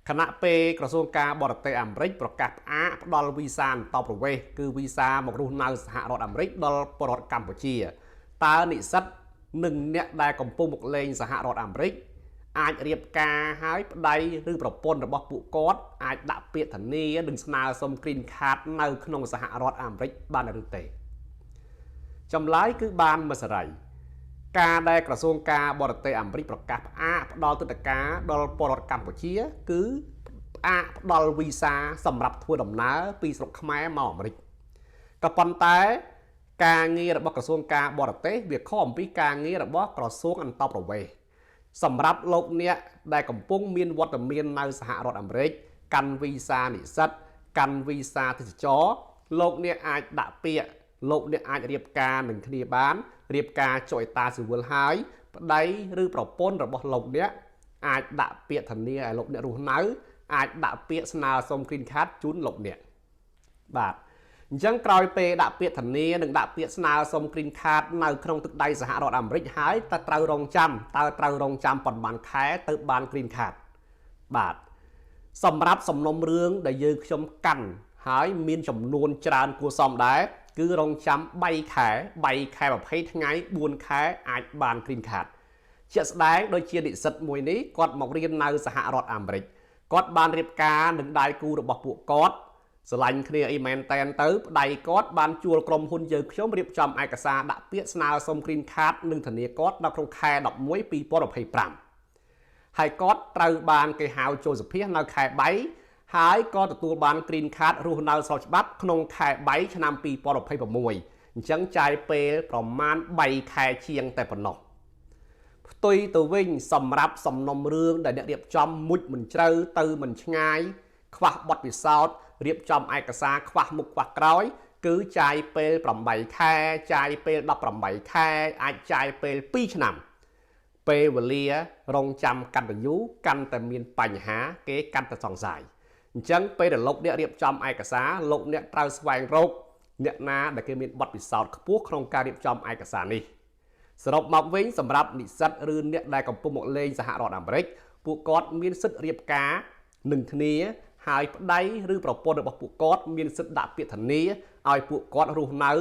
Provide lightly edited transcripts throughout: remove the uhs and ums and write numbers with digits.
ខណៈពេលក្រសួងការបរទេសអាមេរិកប្រកាសផ្អាកផ្ដល់វីសាអន្តោប្រវេសន៍គឺវីសាមករស់នៅសហរដ្ឋអាមេរិកដល់ពលរដ្ឋកម្ពុជាតើនិស្សិតនិងអ្នកដែលកំពុងមកលេងសហរដ្ឋអាមេរិកអាចរៀបការហើយប្តីឬប្រពន្ធរបស់ពួកគាត់អាចដាក់ពាក្យធានានិងស្នើសុំ Green Card នៅក្នុងសហរដ្ឋអាមេរិកបានឬទេចម្លើយគឺបានមិនសេរីការដែលក្រសួងការបរទេសអាមេរិកប្រកាសផ្អាកផ្ដល់ទិដ្ឋាការដល់ពលរដ្ឋកម្ពុជាគឺផ្អាកផ្ដល់វីសាសម្រាប់ធ្វើដំណើរពីស្រុកខ្មែរមកអាមេរិកក៏ប៉ុន្តែការងាររបស់ក្រសួងការបរទេសវាខុសអំពីការងាររបស់ក្រសួងអន្តោប្រវេសន៍សម្រាប់លោកអ្នកដែលកំពុងមានវត្តមាននៅសហរដ្ឋអាមេរិកកាន់វីសានិស្សិតកាន់វីសាទេសចរលោកអ្នកអាចដាក់ពាក្យលោកអ្នកអាចរៀបការនឹងគ្នាបានរៀបការចុះអេតាស៊ីវិលហើយប្តីឬប្រពន្ធរបស់លោកអ្នកអាចដាក់ពាក្យធានាឲ្យលោកអ្នករស់នៅអាចដាក់ពាក្យស្នើសុំ Green Card ជូនលោកអ្នកបាទអញ្ចឹងក្រោយពេលដាក់ពាក្យធានានិងដាក់ពាក្យស្នើសុំ Green Card នៅក្នុងទឹកដីសហរដ្ឋអាមេរិកហើយតើត្រូវរងចាំប៉ុន្មានខែទៅបាន Green Card បាទសម្រាប់សំណុំរឿងដែលយើងខ្ញុំកាន់ហើយមានចំនួនច្រើនគួរសមដែរគឺរងចាំ3ខែ20ថ្ងៃ4ខែអាចបាន Green Card ជាក់ស្ដែងដូចជានិស្សិតមួយនេះគាត់មករៀននៅសហរដ្ឋអាមេរិកគាត់បានរៀបការនឹងដៃគូរបស់ពួកគាត់ស្រឡាញ់គ្នាអីមែនតែនទៅប្តីគាត់បានជួលក្រុមហ៊ុនយើងខ្ញុំរៀបចំឯកសារដាក់ពាក្យស្នើសុំ Green Card និងធានាគាត់នៅក្នុងខែ11 2025ហើយគាត់ត្រូវបានគេហៅចូលសភានៅខែ3ហើយក៏ទទួលបាន Green Card រស់នៅស្របច្បាប់ក្នុងខែ3ឆ្នាំ2026អញ្ចឹងចាយពេលប្រមាណ3ខែជាងតែប៉ុណ្ណោះផ្ទុយទៅវិញសម្រាប់សំណុំរឿងដែលអ្នករៀបចំមុជមិនជ្រៅទៅមិនឆ្ងាយខ្វះបទពិសោធន៍រៀបចំឯកសារខ្វះមុខខ្វះក្រោយគឺចាយពេល8ខែចាយពេល18ខែអាចចាយពេល2ឆ្នាំពេលវេលារងចាំកាន់តែយូរកាន់តែមានបញ្ហាគេកាន់តែសង្ស័យអញ្ចឹងពេលដែលលោកអ្នករៀបចំឯកសារលោកអ្នកត្រូវស្វែងរកអ្នកណាដែលគេមានបទពិសោធន៍ខ្ពស់ក្នុងការរៀបចំឯកសារនេះសរុបមកវិញសម្រាប់និស្សិតឬអ្នកដែលកំពុងមកលេងសហរដ្ឋអាមេរិកពួកគាត់មានសិទ្ធិរៀបការនឹងគ្នាហើយប្តីឬប្រពន្ធរបស់ពួកគាត់មានសិទ្ធិដាក់ពាក្យធានាឲ្យពួកគាត់រស់នៅ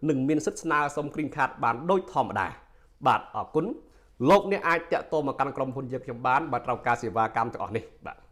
និងមានសិទ្ធិស្នើសុំ Green Card បានដូចធម្មតាបាទអរគុណលោកអ្នកអាចតាក់ទងមកកាន់ក្រុមហ៊ុនយើងខ្ញុំបានបើត្រូវការសេវាកម្មទាំងអស់នេះបាទ